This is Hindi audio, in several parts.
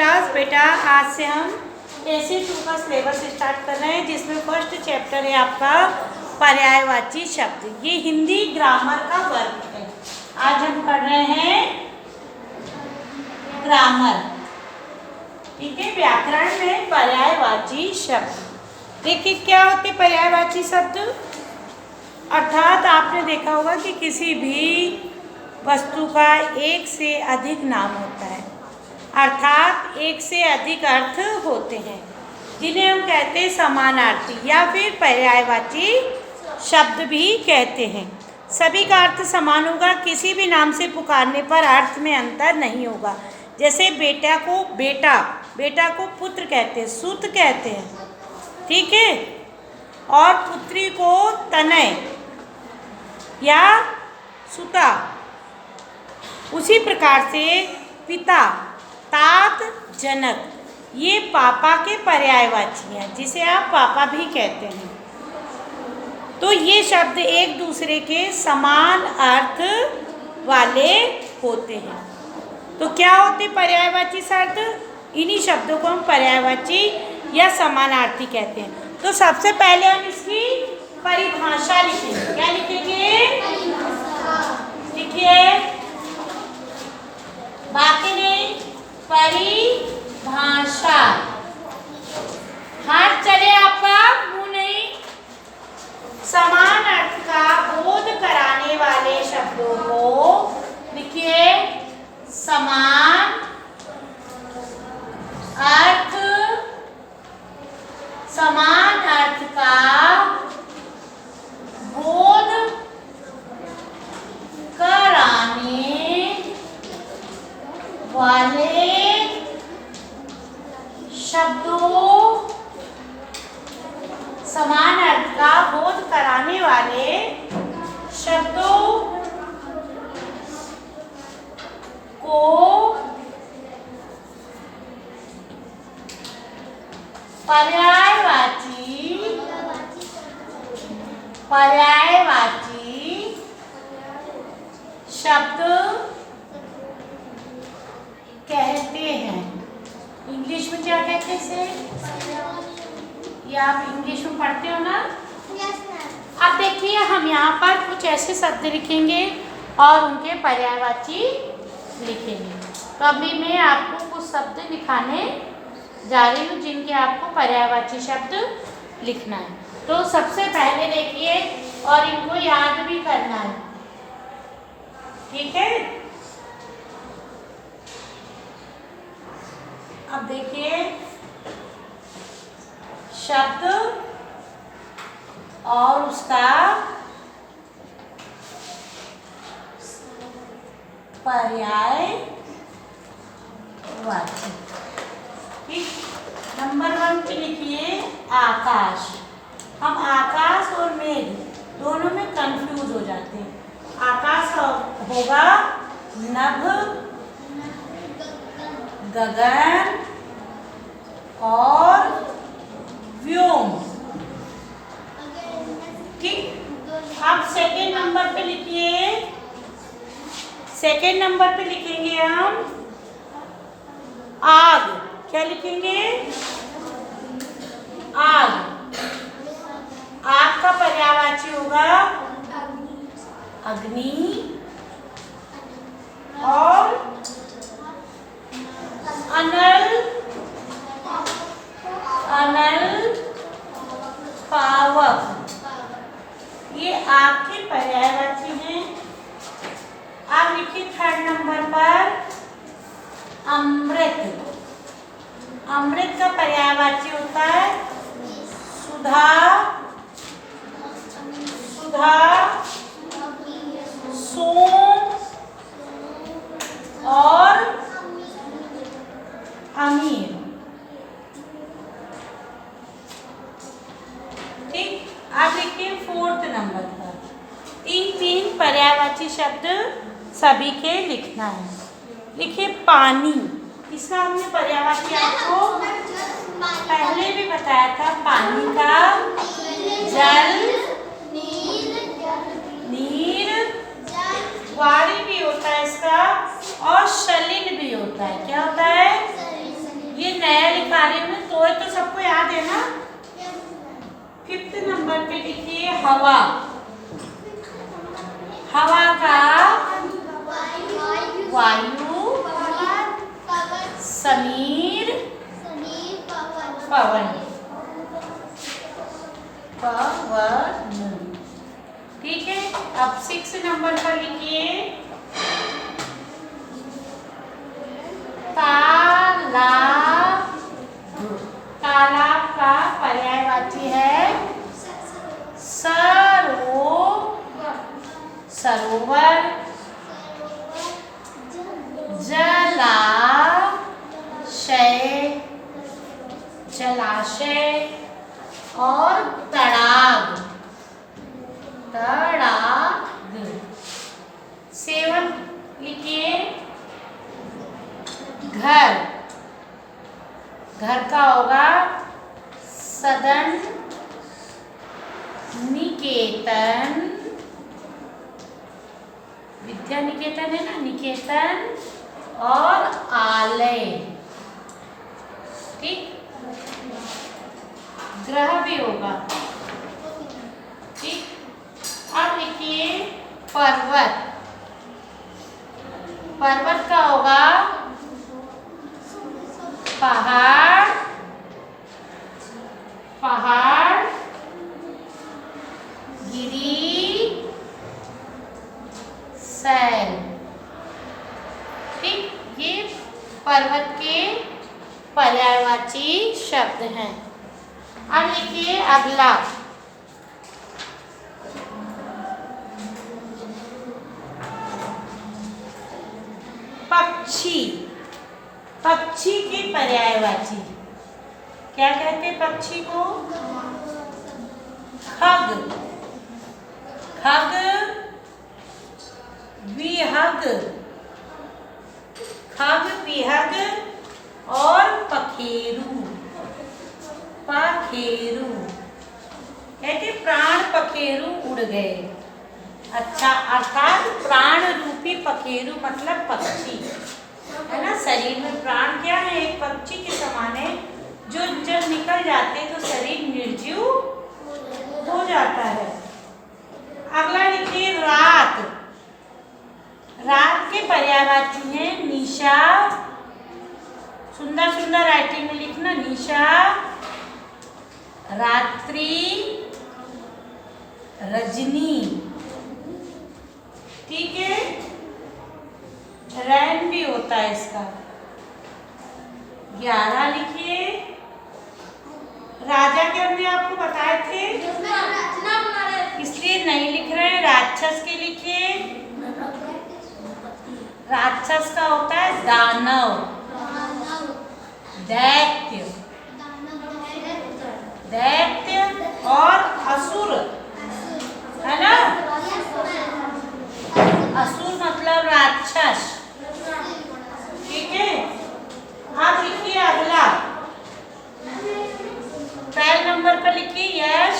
क्लास। बेटा आज से हम AC2 का सिलेबस स्टार्ट कर रहे हैं, जिसमें फर्स्ट चैप्टर है आपका पर्यायवाची शब्द। ये हिंदी ग्रामर का वर्ग है। आज हम पढ़ रहे हैं ग्रामर, ठीक है। व्याकरण में पर्यायवाची शब्द। देखिए क्या होते पर्यायवाची शब्द, अर्थात आपने देखा होगा कि किसी भी वस्तु का एक से अधिक नाम होता है, अर्थात एक से अधिक अर्थ होते हैं, जिन्हें हम कहते हैं समानार्थी या फिर पर्यायवाची शब्द भी कहते हैं। सभी का अर्थ समान होगा, किसी भी नाम से पुकारने पर अर्थ में अंतर नहीं होगा। जैसे बेटा को बेटा, बेटा को पुत्र कहते हैं, सुत कहते हैं, ठीक है। और पुत्री को तनय या सुता। उसी प्रकार से पिता, तात, जनक, ये पापा के पर्यायवाची हैं, जिसे आप पापा भी कहते हैं। तो ये शब्द एक दूसरे के समान अर्थ वाले होते हैं। तो क्या होते पर्यायवाची शब्द? इन्हीं शब्दों को हम पर्यायवाची या समानार्थी कहते हैं। तो सबसे पहले हम इसकी परिभाषा लिखेंगे। क्या लिखेंगे? लिखिए, बाकी नहीं, परिभाषा। हाथ चले आपका, मुंह नहीं। समान अर्थ का बोध कराने वाले शब्दों को लिखिए। समान अर्थ, समान अर्थ का बोध कराने वाले शब्दों, समान अर्थ का बोध कराने वाले शब्दों को पर्यायवाची शब्द कहते हैं। इंग्लिश में क्या कहते हैं? ये आप इंग्लिश में पढ़ते हो ना? अब देखिए, हम यहाँ पर कुछ ऐसे शब्द लिखेंगे और उनके पर्यायवाची लिखेंगे। तो अभी मैं आपको कुछ शब्द लिखाने जा रही हूँ, जिनके आपको पर्यायवाची शब्द लिखना है। तो सबसे पहले देखिए, और इनको याद भी करना है, ठीक है। अब देखिए, शब्द और उसका पर्यायवाची, ठीक। नंबर 1 पे लिखिए आकाश। हम आकाश और मेघ दोनों में कंफ्यूज हो जाते हैं। आकाश होगा नभ, गगन और व्योम, ठीक। अब सेकेंड नंबर पे लिखिए। सेकेंड नंबर पे लिखेंगे हम आग। क्या लिखेंगे? आग। आग का पर्यायवाची होगा अग्नि और अनल, अनल पावक, ये आग के पर्यायवाची हैं। आप लिखिए थर्ड नंबर पर अमृत। अमृत का पर्यायवाची होता है सुधा, सुधा, सोम और अमीर, ठीक। आप लिखिए फोर्थ नंबर पर। तीन पर्यायवाची शब्द सभी के लिखना है। लिखिए पानी। इसका हमने पर्यायवाची आपको पहले भी बताया था। पानी का जल, नीर, वारी भी होता है इसका, और शलिन भी होता है। क्या होता है? हवा, हवा का वायु, समीर पवन, पवन। ठीक है, अब 6 नंबर पर लिखिए तालाब। तालाब का पर्यायवाची है सरोवर, जलाशय और तड़ाग। 7 लिखिए घर, घर का होगा सदन, निकेतन, विद्या निकेतन है ना, निकेतन और आलय। ठीक, ग्रह भी होगा। ठीक, अब लिखिए पर्वत, पर्वत का होगा पहाड़, पहाड़, गिरी, सैल। ठीक, ये पर्वत के पर्यायवाची शब्द हैं। अब लिखिए अगला पक्षी, पक्षी की पर्यायवाची क्या कहते हैं पक्षी को? खग, खग, विहग, खग, विहग और पखेरु, पखेरु कहते प्राण पखेरु उड़ गए। अच्छा, अर्थात प्राण रूपी पखेरु मतलब पक्षी है ना। शरीर में प्राण क्या है? एक पक्षी के समान है, जो जब निकल जाते तो शरीर निर्जीव हो जाता है। अगला लिखिए रात, रात के पर्यायवाची हैं निशा, सुंदर सुंदर राइटिंग में लिखना, निशा, रात्रि, रजनी। ठीक है, रैन भी होता है इसका। 11 लिखिए राजा के हमने आपको बताए थे, इसलिए नहीं लिख रहे हैं। राक्षस के लिखिए, राक्षस का होता है दानव, दैत्य, दैत्य और असुर है ना। असुर मतलब राक्षस। ठीक है, आप लिखिए अगला 12 नंबर पर लिखिए यश,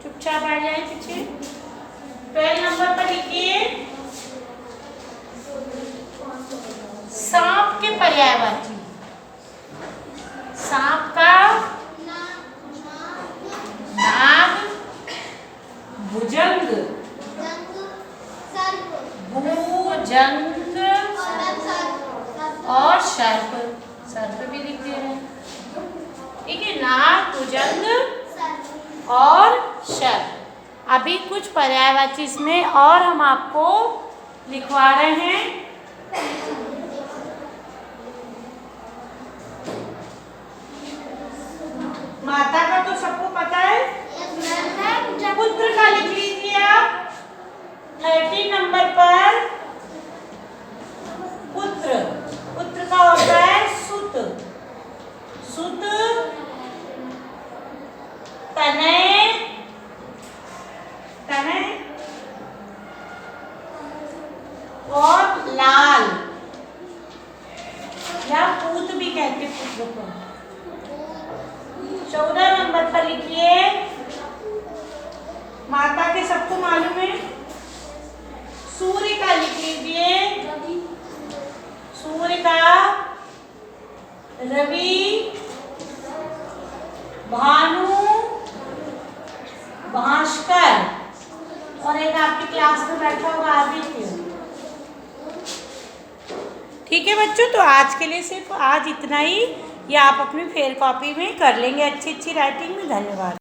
चुपचाप बैठ जाए पीछे। 12 नंबर पर लिखिए सांप के पर्यायवाची। सांप का नाग, भुजंग, भुजंग और सर्प, सर्प भी लिख दे रहे हैं। ठीक है, नाग, भुजंग और सर्प। अभी कुछ पर्यायवाची इसमें और हम आपको लिखवा रहे हैं। माता का तो सबको पता है, पुत्र का लिख लीजिए आप 30 नंबर पर। पुत्र, पुत्र का होता है सुत, सुत, तनय, तनय और लाल या पूत भी कहते पुत्र को। 14 नंबर पर लिखिए, माता के सबको मालूम है, सूर्य का लिख लीजिए, सूर्य का रवि, भानु भास्कर, और एक आपकी क्लास में बैठा होगा आदित्य। ठीक है बच्चों, तो आज के लिए सिर्फ आज इतना ही। ये आप अपनी फेयर कॉपी में कर लेंगे अच्छी अच्छी राइटिंग में। धन्यवाद।